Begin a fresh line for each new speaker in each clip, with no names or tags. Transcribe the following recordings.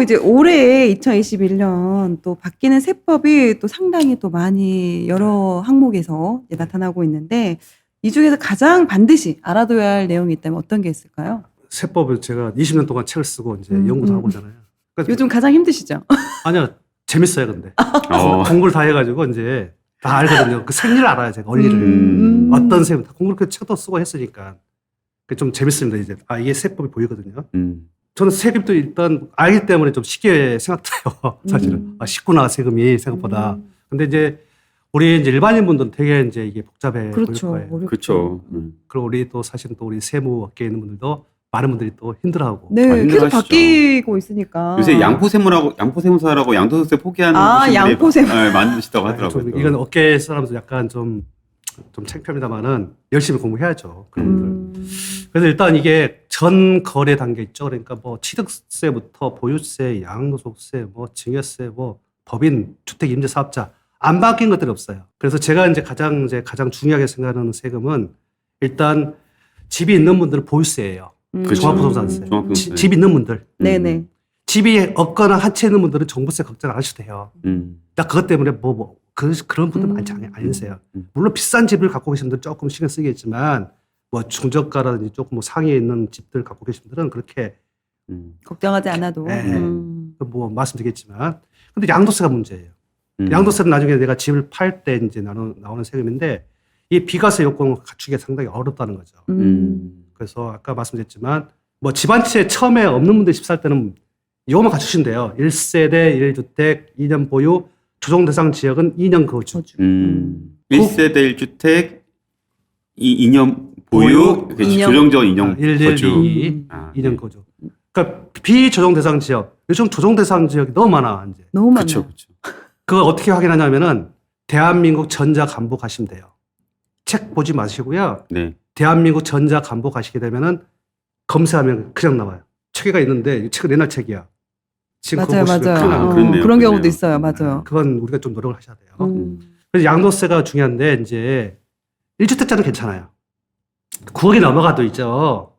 또 이제 올해 2021년 또 바뀌는 세법이 또 상당히 또 많이 여러 항목에서 이제 나타나고 있는데 이 중에서 가장 반드시 알아둬야 할 내용이 있다면 어떤 게 있을까요?
세법을 제가 20년 동안 책을 쓰고 이제 연구도 하고 있잖아요. 그러니까
요즘 가장 힘드시죠?
아니요, 재밌어요, 근데. 공부를 다 해가지고 이제 다 알거든요. 그 생리를 알아요, 제가 원리를. 어떤 셈, 공부를 그 책도 쓰고 했으니까. 좀 재밌습니다, 이제. 이게 세법이 보이거든요. 저는 세금도 일단 알기 때문에 좀 쉽게 생각돼요, 사실은. 쉽구나, 세금이 생각보다. 근데 이제 우리 이제 일반인 분들은 되게 이제 이게 복잡해
그렇죠.
보일 거예요.
그렇죠.
그리고 우리 또 사실은 또 우리 세무 업계에 있는 분들도 많은 분들이 또 힘들어하고.
네, 계속
힘들어하시죠.
바뀌고 있으니까.
요새 양포세무사라고 양도세 포기하는 분들이
양포세무.
많으시다고 하더라고요.
이건 업계 사람들 약간 좀 창피합니다만은 열심히 공부해야죠. 그런 분들. 그래서 일단 이게 전 거래 단계 있죠. 그러니까 뭐 취득세부터 보유세, 양도소득세, 뭐 증여세, 뭐 법인, 주택 임대 사업자 안 바뀐 것들이 없어요. 그래서 제가 이제 가장 중요하게 생각하는 세금은 일단 집이 있는 분들은 보유세예요. 종합부동산세. 집 있는 분들.
네네.
집이 없거나 한 채 있는 분들은 종부세 걱정 안 하셔도 돼요. 나 그것 때문에 그런 분들 많지 않으세요. 물론 비싼 집을 갖고 계신 분들은 조금 신경 쓰겠지만 뭐 중저가라든지 조금 뭐 상위에 있는 집들 갖고 계신 분들은 그렇게
걱정하지 않아도.
뭐 말씀드리겠지만 근데 양도세가 문제예요. 양도세는 나중에 내가 집을 팔 때 이제 나오는 세금인데 이 비과세 요건을 갖추기가 상당히 어렵다는 거죠. 그래서 아까 말씀드렸지만 뭐 집 한 채 처음에 없는 분들 집 살 때는 이거만 갖추시면 돼요. 1세대 1주택 2년 보유 조정 대상 지역은 2년 거주.
1세대 1주택 2년 보유, 조정적 2년 거주.
2년 거주. 그러니까 비조정 대상 지역. 요즘 조정 대상 지역이 너무 많아 이제.
너무 많아요.
그렇죠.
그걸 어떻게 확인하냐면은 대한민국 전자간부 가시면 돼요. 책 보지 마시고요.
네.
대한민국 전자간부 가시게 되면은 검색하면 그냥 나와요. 책에가 있는데 이 책은 옛날 책이야. 지금
맞아요,
그거 보시면 큰일
맞아요.
나요.
그렇네요,
그런 경우도
그렇네요.
있어요. 맞아요.
그건 우리가 좀 노력을 하셔야 돼요. 그래서 양도세가 중요한데 이제 1주택자는 괜찮아요. 9억이 넘어가도 있죠.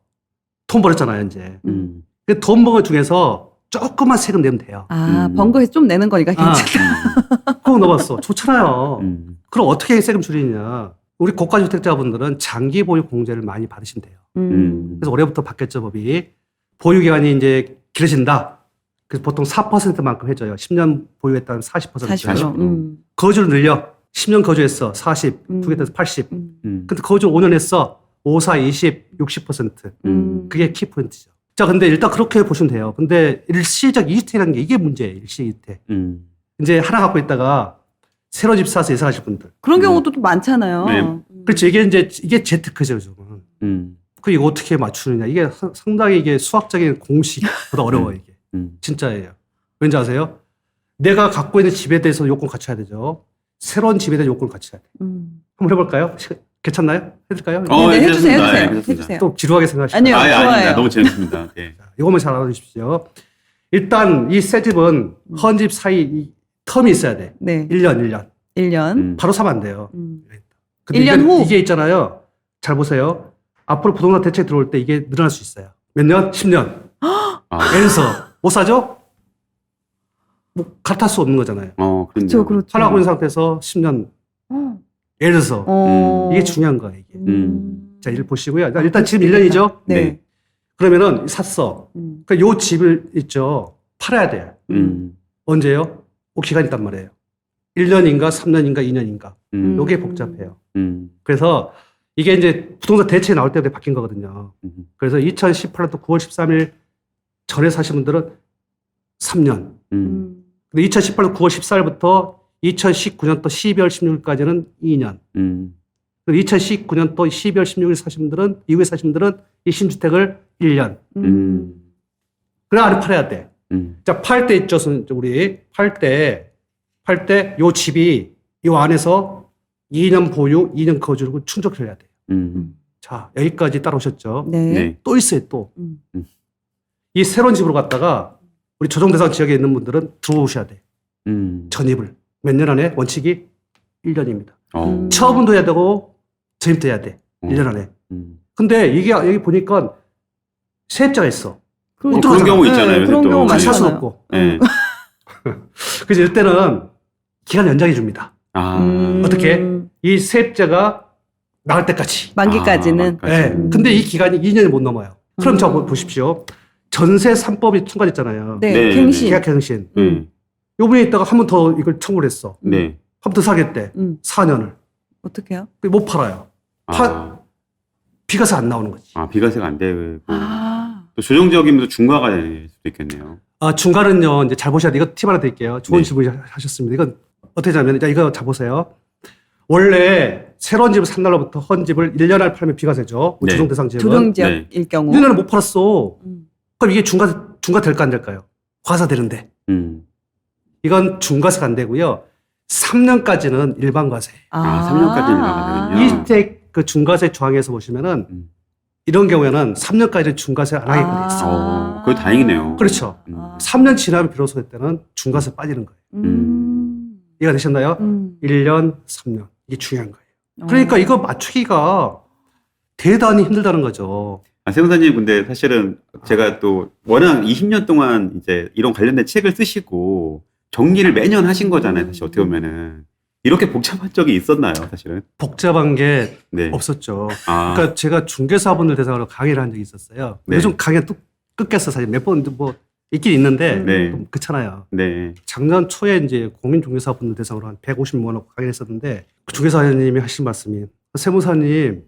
돈 벌었잖아요, 이제. 그 돈 버는 중에서 조금만 세금 내면 돼요.
번 거에서 좀 내는 거니까 괜찮다.
9억 넘었어. 좋잖아요. 그럼 어떻게 세금 줄이냐. 우리 고가주택자분들은 장기 보유 공제를 많이 받으시면 돼요. 그래서 올해부터 바뀌었죠, 법이. 보유기간이 이제 길어진다. 그래서 보통 4%만큼 해줘요. 10년 보유했다는 40%.
40%.
거주를 늘려. 10년 거주했어. 40. 두 개 돼서 80. 근데 거주 5년 했어. 5, 4, 20, 60%. 그게 키포인트죠. 자, 근데 일단 그렇게 보시면 돼요. 근데 일시적 2주택이라는 게 이게 문제예요. 일시적 2주택. 이제 하나 갖고 있다가 새로 집 사서 이사 가실 분들.
그런 경우도 또 많잖아요.
네.
그렇죠. 이게 재테크죠, 요즘은. 그 이거 어떻게 맞추느냐. 이게 상당히 이게 수학적인 공식보다 어려워요, 이게. 진짜예요. 왠지 아세요? 내가 갖고 있는 집에 대해서 요건 갖춰야 되죠. 새로운 집에 대한 요건을 갖춰야 돼. 한번 해볼까요? 괜찮나요? 해줄까요?
네, 해주세요.
괜찮습니다.
해주세요.
또 지루하게 생각하시죠?
아니요,
아닙니다.
좋아요.
너무 재밌습니다. 예.
이것만 잘 알아두십시오. 일단 이 새 집은 헌집 사이 이 텀이 있어야 돼.
네.
1년.
1년.
바로 사면 안 돼요. 근데
1년 후.
이게 있잖아요. 잘 보세요. 앞으로 부동산 대책 들어올 때 이게 늘어날 수 있어요. 몇 년? 10년. 예를 들어서 못 사죠? 뭐 갈아탈 수 없는 거잖아요.
그렇죠, 그렇죠.
하라고 있는 상태에서 10년. 예를 들어서 이게 중요한 거예요. 이게. 자, 일 보시고요. 일단 지금 1년이죠.
네.
그러면은 샀어. 그러니까 요 집을 있죠. 팔아야 돼요. 언제요? 기간이 있단 말이에요. 1년인가 3년인가 2년인가. 요게 복잡해요. 그래서 이게 이제 부동산 대책이 나올 때부터 바뀐 거거든요. 그래서 2018년도 9월 13일 전에 사신 분들은 3년. 근데 2018년 9월 14일부터 2019년도 12월 16일까지는 2년. 2019년도 12월 16일 사신 분들은, 이후에 사신 분들은 이 신주택을 1년. 그래, 안에 팔아야 돼. 자, 팔 때 있죠, 우리. 팔 때 요 집이 요 안에서 2년 보유, 2년 거주를 충족을 해야 돼요. 자, 여기까지 따라오셨죠?
네.
또 있어요, 또. 이 새로운 집으로 갔다가 우리 조정대상 지역에 있는 분들은 들어오셔야 돼. 전입을. 몇 년 안에? 원칙이 1년입니다. 처분도 해야 되고 전입도 해야 돼. 1년 안에. 근데 이게 여기 보니까 세입자가 있어.
그런
그런 경우 있잖아요.
네, 그런
또.
경우
같이 할 수는
많잖아요.
없고.
네.
그래서 이럴 때는 기간 연장해 줍니다. 어떻게? 이 세입자가 나갈 때까지.
만기까지는.
네. 근데 이 기간이 2년이 못 넘어요. 그럼 저 보십시오. 전세 3법이 통과됐잖아요.
네,
네,
갱신.
계약 갱신.
네.
요번에 있다가 한 번 더 이걸 청구를 했어.
네.
한 번 더 사겠대. 4년을.
어떻게 해요?
못 팔아요. 비과세 안 나오는 거지.
비과세가 안 되고.
아.
또 조정지역이면서 중과가 될 수도 있겠네요.
중간은요, 이제 잘 보셔야 돼. 이거 팁 하나 드릴게요. 좋은
네.
질문 하셨습니다. 이건 어떻게 하냐면, 이거 잘 보세요. 원래 새로운 집을 산 날로부터 헌 집을 1년 안에 팔면 비과세죠.
네.
조정 대상 지역은.
조정지역일 경우.
1년 안에 못 팔았어.
음.
그럼 이게 중과 될까 안 될까요? 과세되는데. 이건 중과세가 안 되고요. 3년까지는 일반과세.
3년까지 일반과세군요.
이주택 그 중과세 조항에서 보시면은 이런 경우에는 3년까지 중과세 안 하게끔 돼 있어요.
그거 다행이네요.
그렇죠. 3년 지나면 비로소 그때는 중과세 빠지는 거예요. 이해가 되셨나요? 1년, 3년. 이게 중요한 거예요. 그러니까 이거 맞추기가 대단히 힘들다는 거죠.
세무사님, 근데 사실은 제가 또 워낙 20년 동안 이제 이런 관련된 책을 쓰시고 정리를 매년 하신 거잖아요. 사실 어떻게 보면은. 이렇게 복잡한 적이 있었나요, 사실은?
복잡한 게
네.
없었죠. 그러니까 제가 중개사분들 대상으로 강의를 한 적이 있었어요.
네.
요즘 강의가 뚝 끊겼어. 사실 몇 번 뭐 있긴 있는데
네.
좀 그렇잖아요.
네.
작년 초에 이제 공인중개사분들 대상으로 한 150명 하고 강의를 했었는데 그 중개사님이 하신 말씀이 세무사님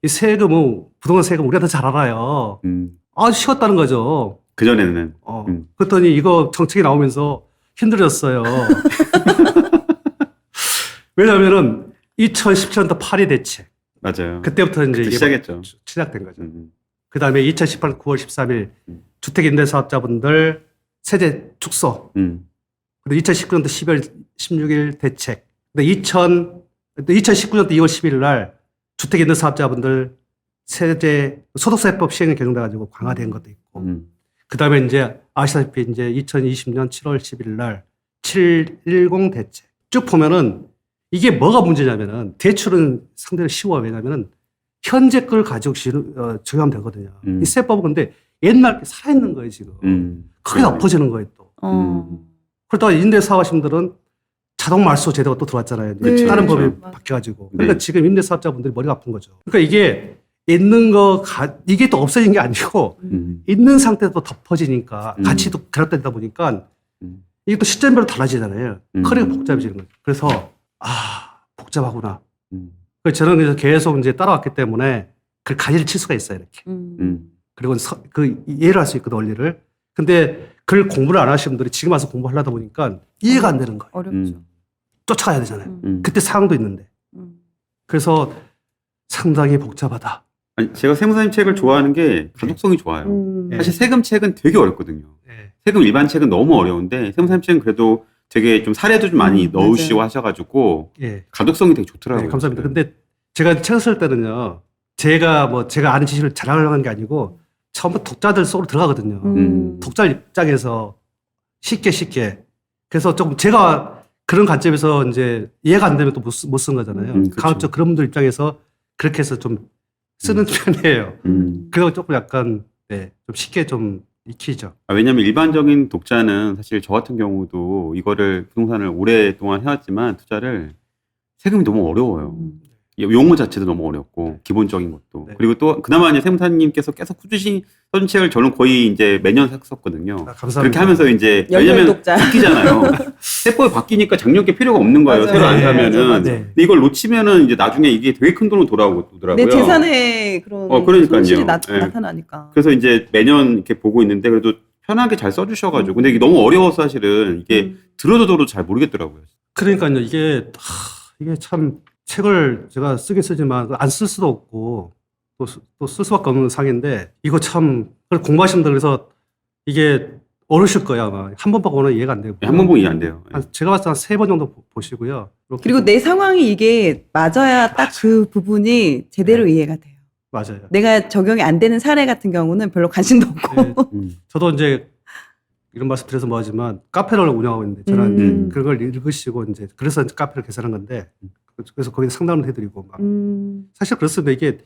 이 세금은 부동산 세금 우리가 더 잘 알아요. 아주 쉬웠다는 거죠.
그전에는.
그랬더니 이거 정책이 나오면서 힘들어졌어요. 왜냐하면은 2017년도 파리 대책.
맞아요.
그때부터 이제 이게
시작했죠.
시작된 거죠. 그 다음에 2018년 9월 13일 주택임대사업자분들 세제 축소. 그리고 2019년도 12월 16일 대책. 근데 2019년도 2월 11일 날 주택임대사업자분들 세제 소득세법 시행이 개정돼가지고 강화된 것도 있고. 그 다음에 이제 아시다시피 이제 2020년 7월 11일 날 710 대책. 쭉 보면은 이게 뭐가 문제냐면은 대출은 상당히 쉬워요. 왜냐면은 현재 걸 가지고 적용하면 되거든요. 이 세법은 근데 옛날 게 살아있는 거예요, 지금. 크게 엎어지는 거예요, 또. 그러다가 임대사업 하신 분들은 자동 말소 제도가 또 들어왔잖아요.
네.
다른
그렇죠.
법이 바뀌어가지고. 그러니까
네.
지금 임대사업자분들이 머리가 아픈 거죠. 그러니까 이게 이게 또 없어진 게 아니고 있는 상태도 덮어지니까 같이 또 결합되다 보니까 이게 또 시점별로 달라지잖아요. 커리가 복잡해지는 거죠. 그래서 복잡하구나. 그래서 저는 그래서 계속 이제 따라왔기 때문에 그 가지를 칠 수가 있어요, 이렇게. 그리고 그 이해를 할 수 있거든, 원리를. 근데 그걸 공부를 안 하시는 분들이 지금 와서 공부하려다 보니까 이해가 안 되는 거예요.
어렵죠.
쫓아가야 되잖아요. 그때 상황도 있는데. 그래서 상당히 복잡하다.
아니, 제가 세무사님 책을 좋아하는 게 가독성이 좋아요.
네.
사실 세금 책은 되게 어렵거든요.
네.
세금 일반 책은 너무 어려운데 세무사님 책은 그래도 되게 좀 사례도 좀 많이 넣으시고
맞아요.
하셔가지고
예.
가독성이 되게 좋더라고요.
네, 감사합니다. 근데 제가 책을 쓸 때는요, 제가 아는 지식을 자랑하려고 하는 게 아니고 처음부터 독자들 속으로 들어가거든요. 독자 입장에서 쉽게. 그래서 조금 제가 그런 관점에서 이제 이해가 안 되면 또 못 쓴 거잖아요.
그렇죠.
가급적 그런 분들 입장에서 그렇게 해서 좀 쓰는 편이에요. 그래서 조금 약간, 네, 좀 쉽게 좀 익히죠.
왜냐하면 일반적인 독자는 사실 저 같은 경우도 이거를 부동산을 오랫동안 해왔지만 투자를 세금이 너무 어려워요. 용어 자체도 너무 어렵고 기본적인 것도.
네.
그리고 또 그나마 이제 세무사님께서 계속 꾸준히 써준 책을 저는 거의 이제 매년 샀었거든요.
감사합니다.
그렇게 하면서 이제
연결
왜냐면
독자.
바뀌잖아요. 세법이 바뀌니까 작년 게 필요가 없는 거예요.
맞아요.
새로 안
네,
사면은.
맞아요.
네.
근데 이걸 놓치면은 이제 나중에 이게 되게 큰 돈으로 돌아오더라고요.
내 재산에 그런
그러니까요.
손실이
네.
나타나니까.
그래서 이제 매년 이렇게 보고 있는데 그래도 편하게 잘 써주셔가지고 근데 이게 너무 어려워서 사실은 이게 들어도 잘 모르겠더라고요.
그러니까요. 이게 참 책을 제가 쓰긴 쓰지만 안 쓸 수도 없고 또 쓸 수밖에 없는 상인데 이거 참 공부하시는 분들 그래서 이게 어려우실 거예요 아마. 한 번 보고는 이해가 안 되고.
한 번 보면 이해 안 돼요.
제가 봤을 때 한 3번 정도 보시고요. 이렇게
그리고 내 상황이 이게 맞아야 딱 그 부분이 제대로 이해가 돼요.
맞아요.
내가 적용이 안 되는 사례 같은 경우는 별로 관심도 없고.
네. 저도 이제 이런 말씀 드려서 뭐하지만 카페를 운영하고 있는데 저는 그걸 읽으시고 이제 그래서 카페를 개설한 건데 그래서 거기서 상담을 해드리고 막 사실 그렇습니다. 이게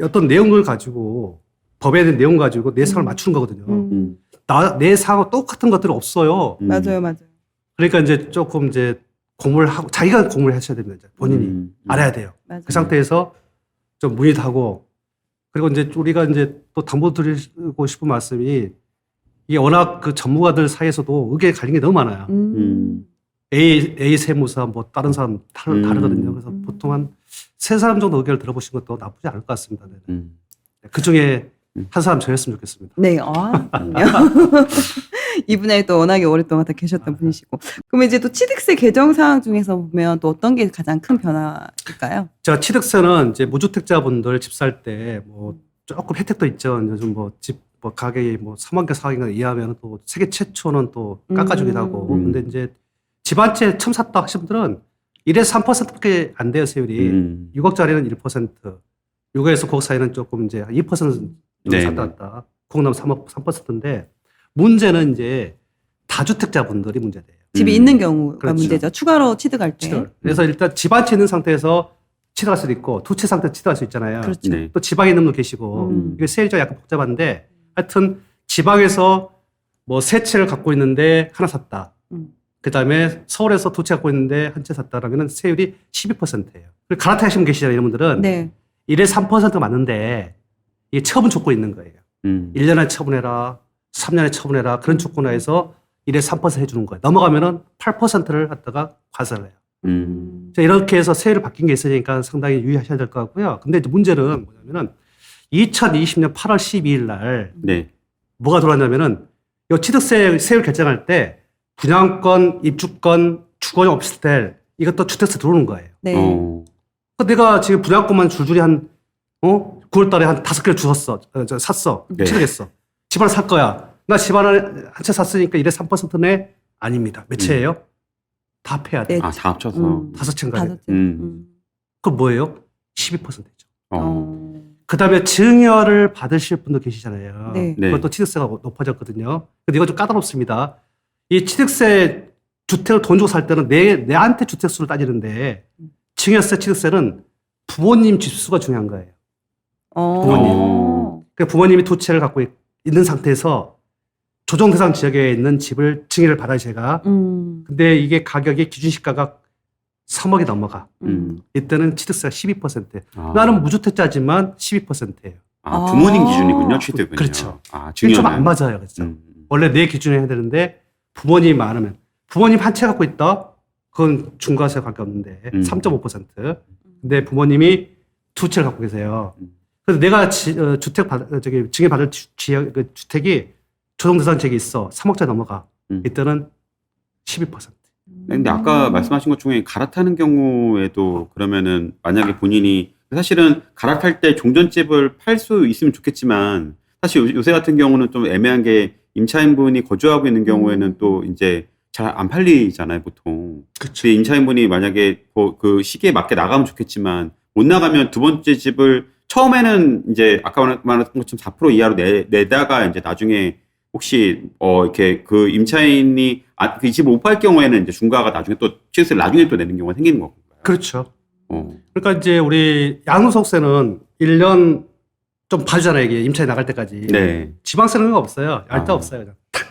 어떤 내용을 가지고 법에 대한 내용 가지고 내 상을 맞추는 거거든요. 내 상황 똑같은 것들이 없어요.
맞아요, 맞아요.
그러니까 이제 조금 이제 공부를 하고 자기가 공부를 하셔야 됩니다. 이제 본인이 알아야 돼요.
맞아요.
그 상태에서 좀 문의도 하고 그리고 이제 우리가 이제 또 당부드리고 싶은 말씀이 이게 워낙 그 전문가들 사이에서도 의견이 갈린 게 너무 많아요. A 세무사 뭐 다른 사람 다르거든요. 그래서 보통 한 3사람 정도 의견을 들어보신 것도 나쁘지 않을 것 같습니다. 그 중에 한 사람 저였으면 좋겠습니다.
네, 이 분야에 또 워낙에 오랫동안 다 계셨던 분이시고. 그럼 이제 또 취득세 개정 사항 중에서 보면 또 어떤 게 가장 큰 변화일까요?
제가 취득세는 이제 무주택자분들 집 살 때 뭐 조금 혜택도 있죠. 요즘 뭐 집 뭐 가격이 뭐 3만 개, 4만 개 이하면 또 세계 최초는 또 깎아주기도 하고. 근데 이제 집 한 채 처음 샀다 하신 분들은 1에서 3%밖에 안 돼요, 세율이. 6억짜리는 1%, 6억에서 9억 사이는 조금 이제 2% 정도
네.
샀다 갔다. 9억 넘으면 3%인데 문제는 이제 다주택자분들이 문제돼요.
집이 있는 경우가
그렇죠.
문제죠. 추가로 취득할 때.
그래서 일단 집 한 채 있는 상태에서 취득할 수도 있고 2채 상태에서 취득할 수 있잖아요.
그렇죠.
네.
또 지방에 있는 분 계시고 이게 세율이 약간 복잡한데 하여튼 지방에서 뭐 3채를 갖고 있는데 하나 샀다. 그다음에 서울에서 2채 갖고 있는데 한 채 샀다라면 세율이 12%예요. 그리고 갈아타시는 분 계시잖아요. 이런 분들은
네.
1에서 3%가 맞는데 이게 처분 조건이 있는 거예요. 1년에 처분해라, 3년에 처분해라 그런 조건하에서 1에서 3% 해주는 거예요. 넘어가면은 8%를 갖다가 과세를 해요. 자, 이렇게 해서 세율이 바뀐 게 있으니까 상당히 유의하셔야 될 것 같고요. 근데 이제 문제는 뭐냐면은 2020년 8월 12일 날
네.
뭐가 들어왔냐면은 이 취득세 세율 결정할 때 분양권, 입주권, 주거용 오피스텔 이것도 주택세 들어오는 거예요.
네.
그러니까 내가 지금 분양권만 줄줄이 한 9월 달에 한 5개를 샀어.
네.
취득했어. 집 하나 살 거야. 나 집 하나 한 채 샀으니까 1에서 3%네? 아닙니다. 몇 채예요? 다 합해야 돼.
네.
아, 다 합쳐서.
5채인가 돼.
다섯 째.
그럼 뭐예요? 12%죠.
어.
그 다음에 증여를 받으실 분도 계시잖아요.
네.
네.
그것도 취득세가 높아졌거든요. 근데 이거 좀 까다롭습니다. 이 취득세 주택을 돈 주고 살 때는 내한테 주택수를 따지는데 증여세, 취득세는 부모님 집수가 중요한 거예요. 부모님. 그러니까 부모님이 2채를 갖고 있는 상태에서 조정 대상 지역에 있는 집을 증여를 받아요, 제가. 근데 이게 가격이 기준시가가 3억이 넘어가. 이때는 취득세가 12%예요.
아.
나는 무주택자지만 12%예요.
아, 부모님
아.
기준이군요, 취득은요.
그렇죠.
아,
이게 좀 안
증여는.
맞아요, 그렇죠. 원래 내 기준에 해야 되는데 부모님이 많으면 부모님 한 채 갖고 있다? 그건 중과세 관계 없는데 3.5%. 근데 부모님이 2채를 갖고 계세요. 그래서 내가 증여 받을 지역 그 주택이 조정대상 지역이 있어 3억짜리 넘어가. 이때는 12%.
근데 아까 말씀하신 것 중에 갈아타는 경우에도 그러면은 만약에 본인이 사실은 갈아탈 때 종전집을 팔 수 있으면 좋겠지만 사실 요새 같은 경우는 좀 애매한 게 임차인분이 거주하고 있는 경우에는 또 이제 잘 안 팔리잖아요, 보통. 근데 임차인분이 만약에 그 시기에 맞게 나가면 좋겠지만 못 나가면 두 번째 집을 처음에는 이제 아까 말했던 것처럼 4% 이하로 내다가 이제 나중에 혹시 이렇게 그 임차인이 그 집을 못 팔 경우에는 이제 중과가 나중에 또 취득세를 나중에 또 내는 경우가 생기는 건가요?
그렇죠. 그러니까 이제 우리 양도소득세는 1년 좀 봐주잖아요, 이게 임차인 나갈 때까지.
네.
지방세는 없어요. 얄데 없어요. 그냥 탁!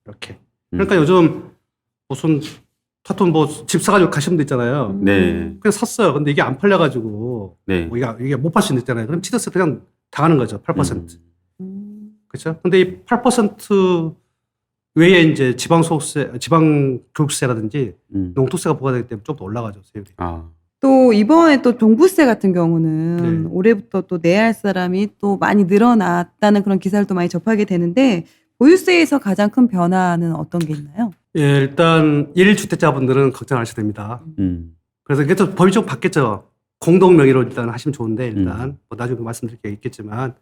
이렇게. 그러니까 요즘 무슨 하여튼 뭐 집 사가지고 가시는 분 있잖아요.
네.
그냥 샀어요. 근데 이게 안 팔려가지고
네.
뭐 이게 못 팔 수 있잖아요. 그럼 취득세 그냥 당하는 거죠. 8%. 그렇죠? 근데 이 8% 외에 이제 지방소득세, 지방교육세라든지 농토세가 부과되기 때문에 좀 더 올라가죠, 세율이.
아.
또 이번에 또 종부세 같은 경우는
네.
올해부터 또 내야 할 사람이 또 많이 늘어났다는 그런 기사를 또 많이 접하게 되는데 보유세에서 가장 큰 변화는 어떤 게 있나요?
예, 일단 1주택자분들은 걱정 안 하셔도 됩니다. 그래서 이게 또 법이 좀 바뀌었죠. 공동명의로 일단 하시면 좋은데 일단 뭐 나중에 말씀드릴 게 있겠지만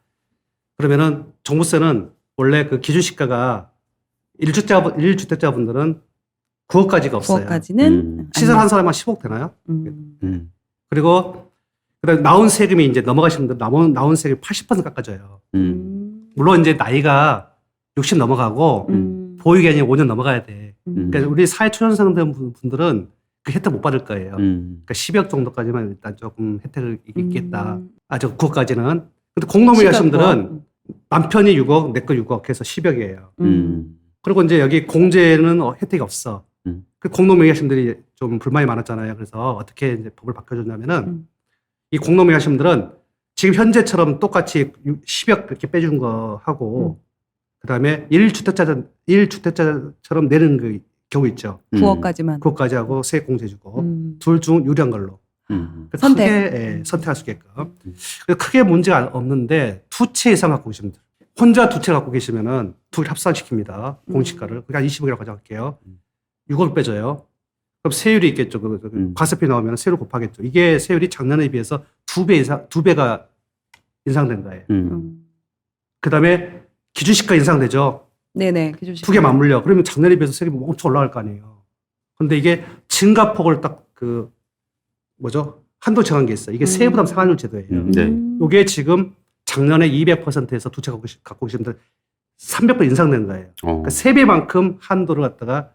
그러면은 종부세는 원래 그 기준시가가 1주택자분들은 9억까지가 없어요.
9억까지는
시설한 사람만 10억 되나요? 그리고 그다음에 나온 세금이 이제 넘어가시는 분들 나온 세금이 80% 깎아져요. 물론 이제 나이가 60 넘어가고 보유기간이 5년 넘어가야 돼. 그러니까 우리 사회초년생 분들은 그 혜택 못 받을 거예요. 그러니까 10억 정도까지만 일단 조금 혜택을 있겠다. 저 9억까지는. 근데 공동명의 하신 분들은 남편이 6억, 내 거 6억 해서 10억이에요.
음.
그리고 이제 여기 공제는 혜택이 없어. 그 공동명의하심들이 좀 불만이 많았잖아요. 그래서 어떻게 이제 법을 바꿔줬냐면은 이 공동명의하심들은 지금 현재처럼 똑같이 10억 이렇게 빼준 거 하고 그다음에 1주택자처럼 내는 그 경우 있죠.
9억까지만.
그것까지 하고 세액 공제 주고 둘 중 유리한 걸로.
선택.
크게 선택할 수 있게끔. 그래서 크게 문제가 없는데 두 채 이상 갖고 계시면 돼요. 혼자 두 채 갖고 계시면은 둘 합산시킵니다. 공시가를. 그러니까 20억이라고 가져갈게요. 6억 빼줘요. 그럼 세율이 있겠죠. 과세표 나오면 세율 곱하겠죠. 이게 세율이 작년에 비해서 2배가 인상된 거예요. 그 다음에 기준시가 인상되죠.
네네. 기준시가.
두 개 맞물려. 그러면 작년에 비해서 세금이 엄청 올라갈 거 아니에요. 근데 이게 증가폭을 딱 한도 정한 게 있어요. 이게 세부담 상환율 제도예요.
네.
이게 지금 작년에 200%에서 두 채 갖고 계시는데 300% 인상된 거예요. 그러니까 3배만큼 한도를 갖다가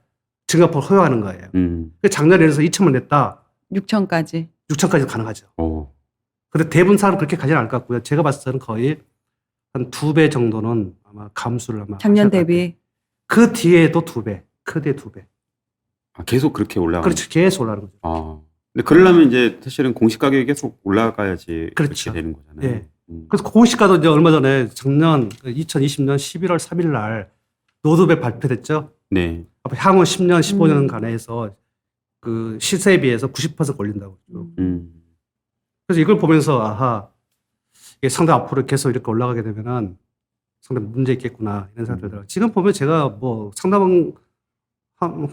증가폭을 허용하는 거예요. 그러니까 작년에 해서 2천만 냈다.
6천까지.
6천까지 가능하죠. 근데 대부분 사람은 그렇게 가지는 않을 것 같고요. 제가 봤을 때는 거의 한 2배 정도는 아마 감수를 아마
작년
하실 것
대비.
같아요. 그 뒤에도 2배. 그 뒤에 2배.
계속 그렇게 올라가는
그렇죠. 계속 올라가는 거죠.
근데 그러려면 이제 사실은 공시 가격이 계속 올라가야지
그렇죠.
그렇게 되는 거잖아요.
예. 그래서 공시가도 이제 얼마 전에 작년 2020년 11월 3일 날 노드백 발표됐죠.
네.
앞으로 향후 10년, 15년간에 해서 그 시세에 비해서 90% 올린다고. 그래서 이걸 보면서 아하, 이게 상당히 앞으로 계속 이렇게 올라가게 되면은 상당히 문제 있겠구나 이런 생각이 들더라고요. 지금 보면 제가 뭐 상담한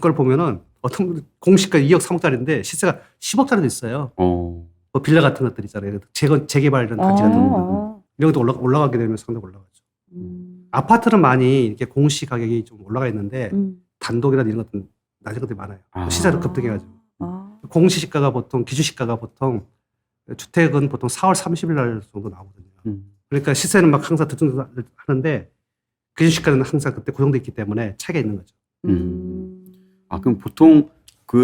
걸 보면은 어떤 공시가 2억, 3억짜리인데 시세가 10억짜리도 있어요. 뭐 빌라 같은 것들 있잖아요. 재개발 이런 단지 같은 거. 이런 것도 올라가게 되면 상당히 올라가죠. 아파트는 많이 이렇게 공시 가격이 좀 올라가 있는데 단독이나 이런 것들은 낮은 것들이 많아요. 시세도 급등해가지고. 공시시가가 보통, 기준시가가 보통 주택은 보통 4월 30일 날 정도 나오거든요. 그러니까 시세는 막 항상 하는데 기준시가는 항상 그때 고정돼 있기 때문에 차이가 있는 거죠.
그럼 보통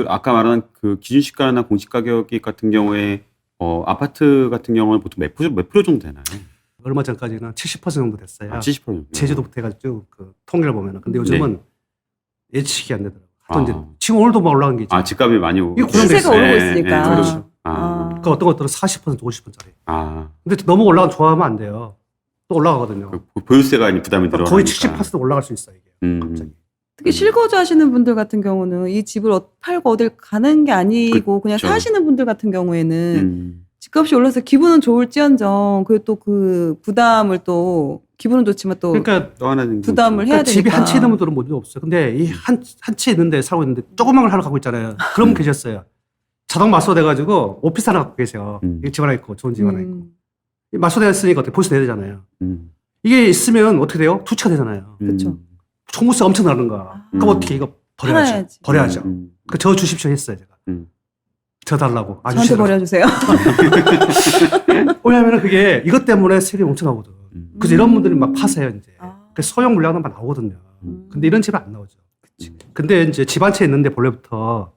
아까 말한 그 기준시가나 공시가격 같은 경우에 아파트 같은 경우는 보통 몇 프로 정도 되나요?
얼마 전까지는 70% 정도 됐어요.
70%.
제주도부터 해가지고 그 통계를 보면은. 근데 요즘은 예측이 안 되더라고요. 지금 오늘도 막 올라간 게 있죠.
집값이 많이 오르고.
시세가 오르고 있으니까.
그렇죠. 그러니까 어떤 것들은 40%, 50%짜리. 근데 너무 올라가 좋아하면 안 돼요. 또 올라가거든요.
보유세가 부담이 들어가니까.
거의 70% 올라갈 수 있어요. 이게. 갑자기.
특히 실거주 하시는 분들 같은 경우는 이 집을 팔고 어딜 가는 게 아니고 그냥 사시는 분들 같은 경우에는 집값이 올라서 기분은 좋을지언정 또 그 부담을 또 기분은 좋지만 또
그러니까
부담을 해야 되니까.
집이 한 채 있는 분들은 문제 없어요. 근데 이 한 채 있는데 살고 있는데 조그만 걸 하나 갖고 있잖아요. 그럼 계셨어요. 자동 마소돼가지고 오피스 하나 갖고 계세요. 집 하나 있고 좋은 집 하나 있고. 마소되었으니까 어떻게 보수 내야 되잖아요. 이게 있으면 어떻게 돼요? 두 채가 되잖아요.
그렇죠.
총무세 엄청 나는 거야. 그럼 어떻게 이거 버려야죠. 저 주십시오 했어요 제가. 저 달라고.
저한테 버려주세요.
왜냐하면 그게 이것 때문에 세금이 엄청 나오거든. 그래서 이런 분들이 막 파세요 이제. 그래서 소형 물량은 막 나오거든요. 근데 이런 집은 안 나오죠. 근데 이제 집 한 채 있는데 본래부터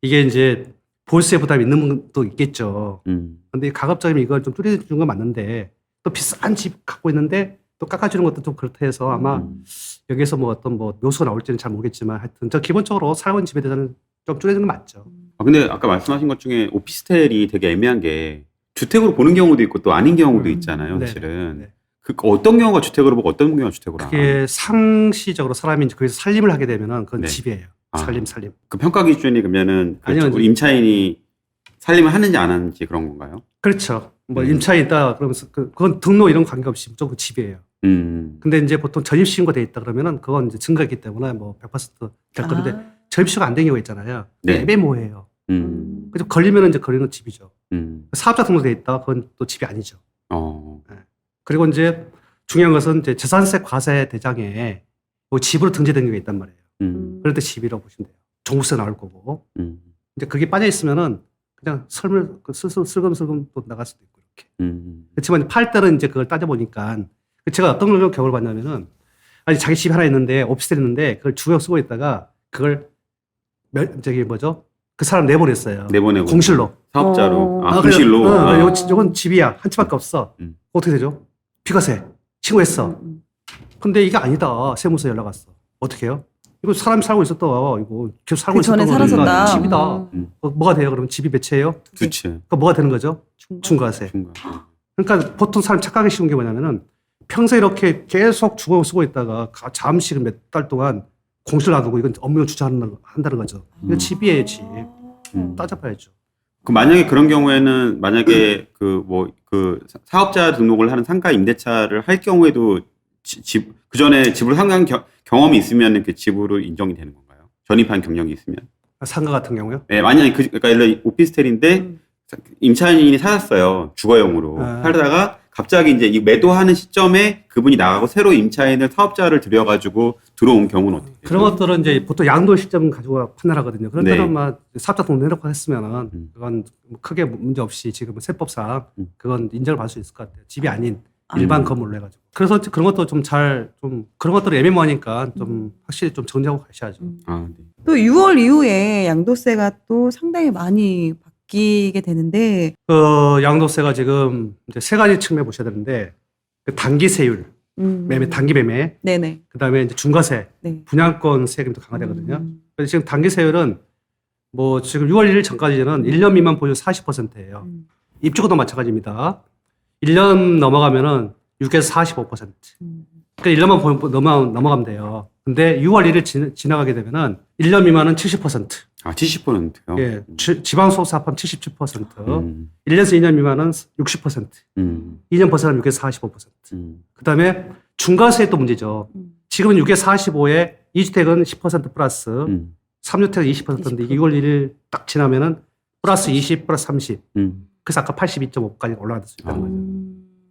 이게 이제 보유세 부담이 있는 분도 있겠죠. 근데 가급적이면 이걸 좀 줄여주는 건 맞는데 또 비싼 집 갖고 있는데 또 깎아주는 것도 좀 그렇다 해서 아마 여기에서 뭐 어떤 묘수가 나올지는 잘 모르겠지만 하여튼 저 기본적으로 살고 있는 집에 대해서는 좀 줄여주는 건 맞죠.
근데 아까 말씀하신 것 중에 오피스텔이 되게 애매한 게 주택으로 보는 경우도 있고 또 아닌 경우도 있잖아요. 사실은.
네.
그 어떤 경우가 주택으로 보고 어떤 경우가 주택으로
그게 상시적으로 사람이 거기서 살림을 하게 되면은 그건 집이에요. 살림.
그 평가 기준이 그러면은 임차인이 살림을 하는지 안 하는지 그런 건가요?
그렇죠. 뭐 임차인이다 그러면서 그건 등록 이런 관계없이 무조건 집이에요. 근데 이제 보통 전입신고 돼 있다 그러면은 그건 이제 증가했기 때문에 뭐 100%될 건데 전입신고가 안 된 경우가 있잖아요. 애매모호해요. 그래서 걸리면은 이제 걸리는 집이죠. 사업자 등록돼 있다 그건 또 집이 아니죠. 네. 그리고 이제 중요한 것은 이제 재산세 과세 대장에 뭐 집으로 등재된 경우가 있단 말이에요. 그럴 때 집이라고 보시면 돼요. 종부세 나올 거고. 이제 그게 빠져 있으면은 그냥 슬금슬금 또 나갈 수도 있고 이렇게. 그렇지만 팔 때는 이제 그걸 따져보니까 제가 어떤 걸 경험을 봤냐면은 아니 자기 집 하나 있는데 오피스텔 있는데 그걸 주역 쓰고 있다가 그걸 그 사람 내보냈어요.
내보내고
공실로.
사업자로. 공실로.
요건 집이야. 한 채밖에 없어. 어떻게 되죠? 비과세 신고했어. 근데 이게 아니다. 세무서 연락 왔어. 어떻게 해요? 이거 사람이 살고 있었다. 이거 계속 살고
그 전에
있었던 거니까
살았었다.
집이다. 뭐가 돼요? 그러면 집이 몇 채예요?
두 채.
그러니까 뭐가 되는 거죠? 중과세.
중과.
그러니까 보통 사람 착각하기 쉬운 게 뭐냐면은 평소에 이렇게 계속 주거 쓰고 있다가 잠시 몇 달 동안 공실 놔두고 이건 업무용 주차한다는 거죠. 이거 집이에요, 집. 따져봐야죠.
그 만약에 그런 경우에는 만약에 그 사업자 등록을 하는 상가 임대차를 할 경우에도 그 전에 집을 상가한 경험이 있으면 그 집으로 인정이 되는 건가요? 전입한 경력이 있으면?
상가 같은 경우요?
네, 만약에 그러니까 예를 들어 오피스텔인데 임차인이 살았어요. 주거용으로. 살다가 갑자기 이제 이 매도하는 시점에 그분이 나가고 새로 임차인을 사업자를 들여가지고 들어온 경우는 어떻게 돼요?
그런 것들은 이제 보통 양도 시점 가지고 판단하거든요. 그런
네.
때는 막 사업자 등록 내놓고 했으면은 그건 뭐 크게 문제 없이 지금 세법상 그건 인정을 받을 수 있을 것 같아요. 집이 아닌 일반 건물로 해가지고. 그래서 그런 것도 좀 그런 것들을 애매모하니까 좀 확실히 좀 정리하고 가셔야죠.
아, 네.
또 6월 이후에 양도세가 또 상당히 많이 바뀌게 되는데
양도세가 지금 이제 세 가지 측면 보셔야 되는데 그 단기 세율, 매매 단기 매매,
네네.
그다음에 이제 중과세,
네.
분양권 세금도 강화되거든요. 그래서 지금 단기 세율은 뭐 지금 6월 1일 전까지는 1년 미만 보유 40%예요. 입주권도 마찬가지입니다. 1년 넘어가면은 6에서 45%. 그러니까 1년만 넘어가면 돼요. 근데 6월 1일 지나가게 되면은 1년 미만은 70%.
아, 70%요?
예. 지방소득세 합하면 77%. 1년에서 2년 미만은 60%. 2년 벗어나면 6에서 45%. 그 다음에 중과세에 또 문제죠. 지금은 6에서 45에 2주택은 10% 플러스 3주택은 20%인데 6월 1일 딱 지나면은 플러스 20 플러스 30. 그래서 아까 82.5까지 올라갈 수 있다는 거죠.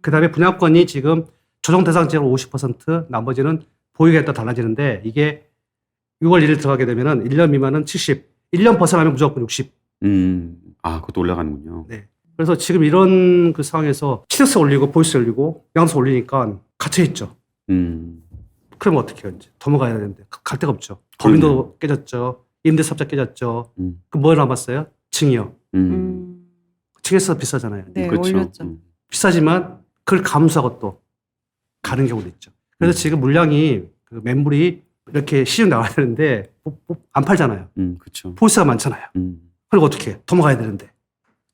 그 다음에 분양권이 지금 조정 대상 지역은 50%, 나머지는 보유에 따라 달라지는데 이게 6월 1일 들어가게 되면은 1년 미만은 70, 1년 벗어나면 무조건 60.
아, 그것도 올라가는군요.
네. 그래서 지금 이런 그 상황에서 취득세 올리고 보유세 올리고 양도세 올리니까 갇혀있죠. 그러면 어떻게 해요? 이제 넘어가야 되는데 갈 데가 없죠. 법인도 깨졌죠. 임대사업자 깨졌죠. 그 뭐 남았어요? 증여. 증여세가 비싸잖아요.
네,
그렇죠.
올렸죠.
비싸지만 그걸 감수하고 또 가는 경우도 있죠. 그래서 지금 물량이 그 매물이 이렇게 시중 나와야 되는데 안 팔잖아요.
그렇죠.
보유세가 많잖아요. 그리고 어떻게 해? 넘어가야 되는데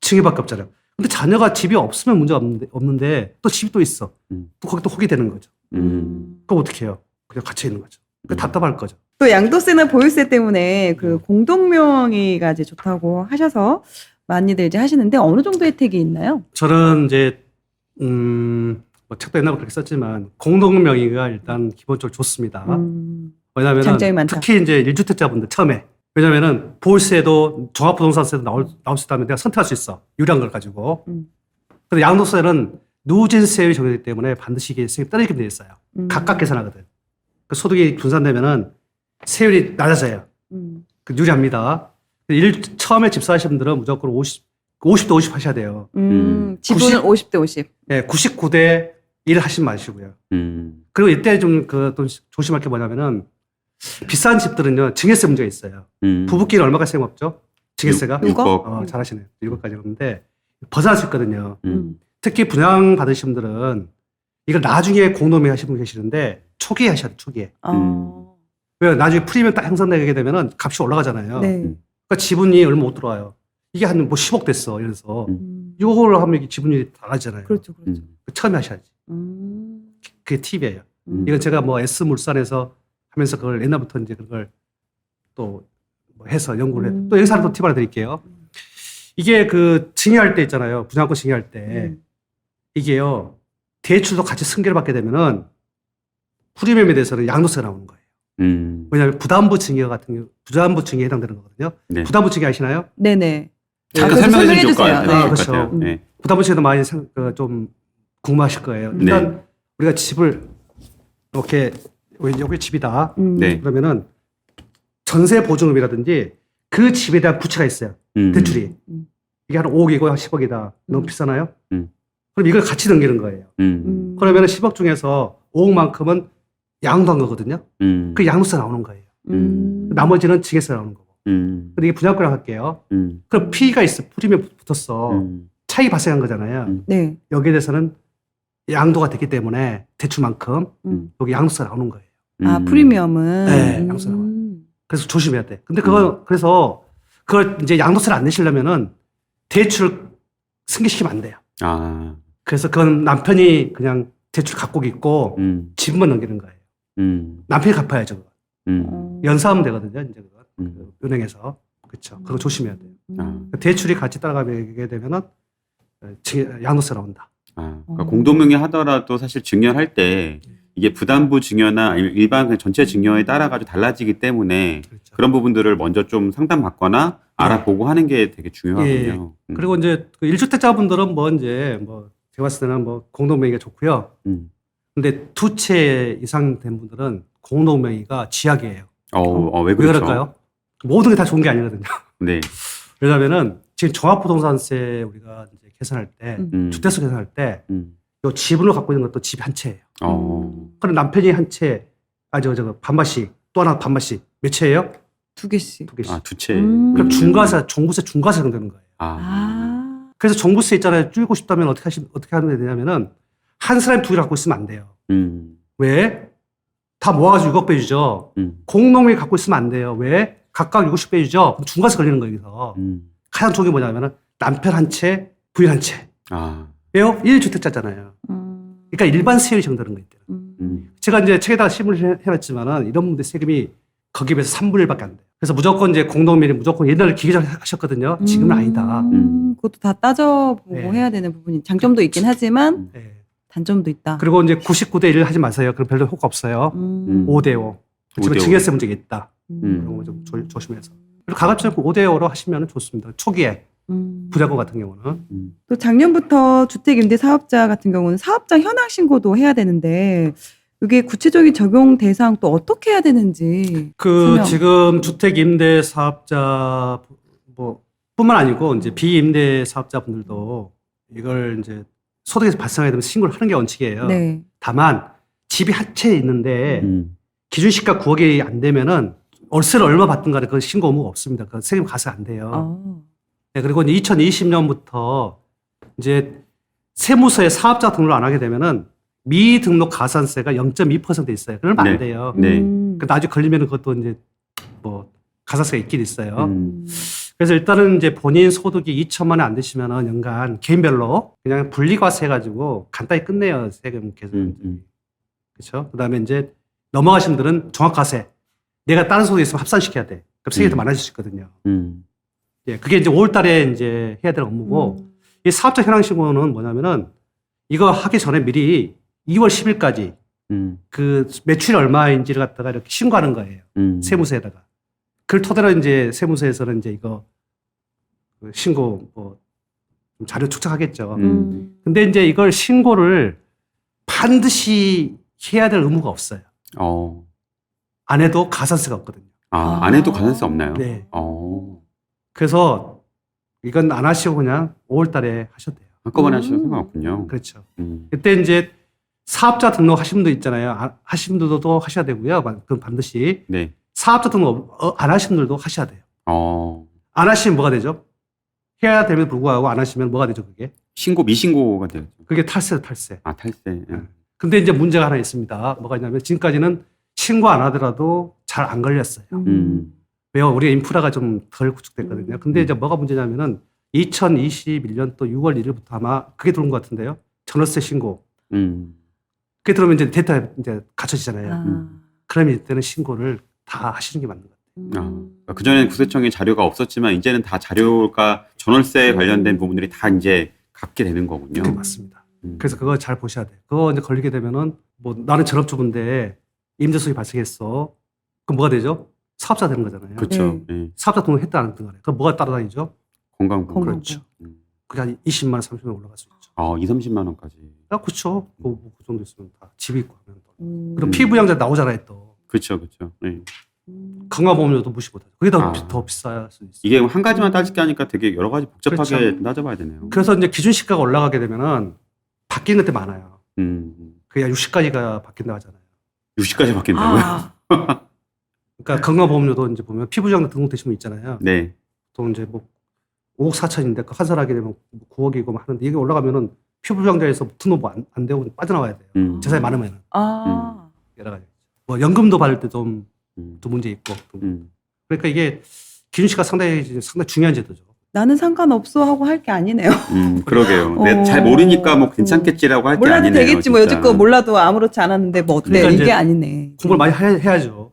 증여밖에 없잖아요. 근데 자녀가 집이 없으면 문제가 없는데 또 집이 또 있어. 또 거기 또 혹이 되는 거죠. 그럼 어떻게 해요? 그냥 갇혀 있는 거죠. 답답할 거죠.
또 양도세나 보유세 때문에 그 공동명의가 이제 좋다고 하셔서 많이들 이제 하시는데 어느 정도 혜택이 있나요?
저는 이제 뭐 책도 옛날에 그렇게 썼지만 공동명의가 일단 기본적으로 좋습니다. 왜냐하면
장점이 많다.
특히 이제 1주택자분들 처음에 왜냐면은 보유세도 종합부동산세도 나올 수 있다면 내가 선택할 수 있어. 유리한 걸 가지고. 근데 양도세는 누진세율이 정해지기 때문에 반드시 이게 세율이 떨어지게 돼 있어요. 각각 계산하거든. 그 소득이 분산되면은 세율이 낮아져요. 그 유리합니다. 처음에 집 사시는 분들은 무조건 50대 50 하셔야 돼요.
지분은
90?
50대 50.
네, 99대 1 하시지 마시고요. 그리고 이때 좀 또 조심할 게 뭐냐면은 비싼 집들은요, 증여세 문제가 있어요. 부부끼리 얼마가 세금 없죠? 증여세가?
6억.
잘하시네요. 6억까지 오는데 벗어날 수 있거든요. 특히 분양 받으신 분들은 이걸 나중에 공동명의 하시는 분 계시는데 초기에 하셔야 돼요. 초기에. 왜 나중에 프리미엄 딱 형성되게 되면은 값이 올라가잖아요.
네.
그러니까 지분이 얼마 못 들어와요. 이게 한 뭐 10억 됐어. 이래서 이걸 하면 이게 지분이 달라지잖아요.
그렇죠, 그렇죠.
처음에 하셔야지. 그게 팁이에요. 이건 제가 뭐 S물산에서 하면서 그걸 옛날부터 이제 그걸 또 뭐 해서 연구를 해. 또 여기서 또 팁 하나 드릴게요. 이게 그 증여할 때 있잖아요. 분양권 증여할 때. 이게요. 대출도 같이 승계를 받게 되면은 프리미엄에 대해서는 양도세가 나오는 거예요. 왜냐하면 부담부 증여 같은 경우, 부담부 증여에 해당되는 거거든요.
네.
부담부 증여 아시나요?
네네.
잠깐
그래서
설명해
설명해
주실
주세요.
거예요.
네.
그렇죠.
네.
부담부 증여도 많이 좀 궁금하실 거예요. 일단 우리가 집을 이렇게 여기 집이다.
네.
그러면은 전세 보증금이라든지 그 집에 대한 부채가 있어요. 대출이. 이게 한 5억이고 한 10억이다. 너무 비싸나요? 그럼 이걸 같이 넘기는 거예요. 그러면 10억 중에서 5억만큼은 양도한 거거든요. 그 양도세 나오는 거예요. 나머지는 증여세 나오는 거고. 근데 이게 분양권이라고 할게요. 그럼 피가 있어. 프리미엄 붙었어. 차이 발생한 거잖아요.
네.
여기에 대해서는 양도가 됐기 때문에 대출만큼
음.
여기 양도세가 나오는 거예요.
아, 프리미엄은.
네, 양도세 나와요. 그래서 조심해야 돼. 근데 그래서 그걸 이제 양도세를 안 내시려면은 대출 승계시키면 안 돼요.
아,
그래서 그건 남편이 그냥 대출 갖고 있고 집만 넘기는 거예요. 남편이 갚아야죠. 그거. 연사하면 되거든요. 이제 그거 은행에서 그렇죠. 그거 조심해야 돼요. 대출이 같이 따라가게 되면은 양도세 나온다.
그러니까 공동명의 하더라도 사실 증여할 때 이게 부담부 증여나 아니면 일반 그냥 전체 증여에 따라 가지고 달라지기 때문에
그렇죠.
그런 부분들을 먼저 좀 상담받거나 알아보고 하는 게 되게 중요하군요.
그리고 이제 그 1주택자분들은 뭐 이제 뭐 제가 봤을 때는 뭐 공동명의가 좋고요. 근데 2채 이상 된 분들은 공동명의가 쥐약이에요.
왜
왜
그렇죠?
그럴까요? 모든 게 다 좋은 게 아니거든요.
네.
왜냐하면은 지금 종합부동산세 우리가 이제 계산할 때 주택수 계산할 때 요 지분을 갖고 있는 것도 집 한 채예요. 그럼 남편이 한 채, 저거 반반씩 또 하나 반반씩 몇 채예요?
2개씩.
2개씩.
두 채.
그럼 중과세, 종부세 중과세 되는 거예요. 그래서 종부세 있잖아요. 줄이고 싶다면 어떻게 하면 되냐면은 한 사람이 2개 갖고 있으면 안 돼요. 왜? 다 모아가지고 6억 빼주죠. 공동명의 갖고 있으면 안 돼요. 왜? 각각 60 빼주죠. 그럼 중과세 걸리는 거예요, 여기서. 가장 좋은 게 뭐냐면은 남편 한 채, 부인 한 채. 왜요? 1주택자잖아요. 그러니까 일반 세율이 정되는 거 있대요. 제가 이제 책에다가 심을 해놨지만은 이런 분들 세금이 거기에 비해서 3분의 1밖에 안 돼요. 그래서 무조건 이제 공동명의 무조건 옛날에 기계적 하셨거든요. 지금은 아니다.
그것도 다 따져보고
네.
해야 되는 부분이 장점도 있긴 하지만
네.
단점도 있다.
그리고 이제 99대 1 하지 마세요. 그럼 별로 효과 없어요. 5대 5. 그렇지만
5대 5.
증여세 문제가 있다. 그런 거 좀 조심해서. 그리고 가급적 5대 5로 하시면 좋습니다. 초기에 부자고 같은 경우는.
또 작년부터 주택임대사업자 같은 경우는 사업자 현황 신고도 해야 되는데 이게 구체적인 적용 대상 또 어떻게 해야 되는지. 설명.
지금 주택 임대 사업자 뭐 뿐만 아니고 이제 비임대 사업자분들도 이걸 이제 소득에서 발생하게 되면 신고를 하는 게 원칙이에요.
네.
다만 집이 한 채 있는데 기준시가 9억이 안 되면은 월세를 얼마 받든 간에 그 신고 의무가 없습니다. 그 세금 가세 안 돼요. 네, 그리고 이제 2020년부터 이제 세무서에 사업자 등록을 안 하게 되면은 미등록 가산세가 0.2% 있어요. 그러면 안 돼요.
네.
그 나중에 걸리면 그것도 이제 뭐 가산세가 있긴 있어요. 그래서 일단은 이제 본인 소득이 2천만 원 안 되시면은 연간 개인별로 그냥 분리과세 해가지고 간단히 끝내요. 세금 계산. 그렇죠. 그다음에 이제 넘어가신 분들은 종합과세. 내가 다른 소득이 있으면 합산시켜야 돼. 그럼 세금이 더 많아질 수 있거든요. 예, 그게 이제 5월 달에 이제 해야 될 업무고, 이 사업자 현황 신고는 뭐냐면은 이거 하기 전에 미리 2월 10일까지 그 매출이 얼마인지를 갖다가 이렇게 신고하는 거예요. 세무서에다가. 그걸 토대로 이제 세무서에서는 이제 이거 그 신고 뭐 좀 자료 축적하겠죠. 근데 이제 이걸 신고를 반드시 해야 될 의무가 없어요. 안 해도 가산세가 없거든요.
안 해도 가산세 없나요?
네. 그래서 이건 안 하시고 그냥 5월 달에 하셔도 돼요.
한꺼번에 하셔도 상관없군요.
그렇죠. 그때 이제 사업자 등록 하신 분도 있잖아요. 하신 분들도 하셔야 되고요. 그건 반드시.
네.
사업자 등록 안 하신 분들도 하셔야 돼요. 안 하시면 뭐가 되죠? 해야 됨에도 불구하고 안 하시면 뭐가 되죠, 그게?
미신고가 되죠.
그게 탈세죠, 탈세.
탈세.
근데 이제 문제가 하나 있습니다. 뭐가 있냐면 지금까지는 신고 안 하더라도 잘 안 걸렸어요. 왜요? 우리가 인프라가 좀 덜 구축됐거든요. 근데 이제 뭐가 문제냐면은 2021년 또 6월 1일부터 아마 그게 들어온 것 같은데요. 전월세 신고. 그게 들어오면 이제 데이터가 이제 갖춰지잖아요. 그러면 이때는 신고를 다 하시는 게 맞는 것 같아요.
그전에는 구세청에 자료가 없었지만 이제는 다 자료가 전월세 관련된 부분들이 다 이제 갖게 되는 거군요.
네, 맞습니다. 그래서 그거 잘 보셔야 돼요. 그거 이제 걸리게 되면은 뭐 나는 전업주부인데 임대수익이 발생했어. 그럼 뭐가 되죠? 사업자 되는 거잖아요.
그렇죠.
네.
네.
사업자 등록 했다 안 했다 간에. 그럼 뭐가 따라다니죠?
건강보험.
그렇죠. 그냥 20만 원, 30만 원 올라갈 수 있죠.
2, 30만 원까지.
그렇죠. 그 정도 있으면 다 집이 있고 하면 또. 그럼 피부양자 나오잖아요 또.
그렇죠. 네.
건강보험료도 무시 못하죠. 그게
아.
더 비쌀 수 있어요.
이게 한 가지만 따지게 하니까 되게 여러 가지 복잡하게
그렇죠.
따져봐야 되네요.
그래서 이제 기준 시가가 올라가게 되면은 바뀌는 데 많아요. 그게 60까지가 바뀐다 하잖아요.
60까지 바뀐다고요?
그러니까 건강보험료도 이제 보면 피부장도 등록되신 분 있잖아요.
네.
또 이제 뭐 5억 4천인데 그 환산하게 되면 9억이고 하는데 이게 올라가면은 피부부양자에서 등록 안 되고 빠져나와야 돼요. 재산이 많으면
아.
여러 가지. 뭐 연금도 받을 때 좀
음.
또 문제 있고. 그러니까 이게 기준시가 상당히 중요한 제도죠.
나는 상관없어 하고 할 게 아니네요.
그러게요. 내가 잘 모르니까 뭐 괜찮겠지라고 할 게
몰라도
아니네요.
되겠지 뭐
진짜.
여지껏 몰라도 아무렇지 않았는데 뭐 어때
그러니까
이게
이제
아니네.
공부를 많이 해야죠.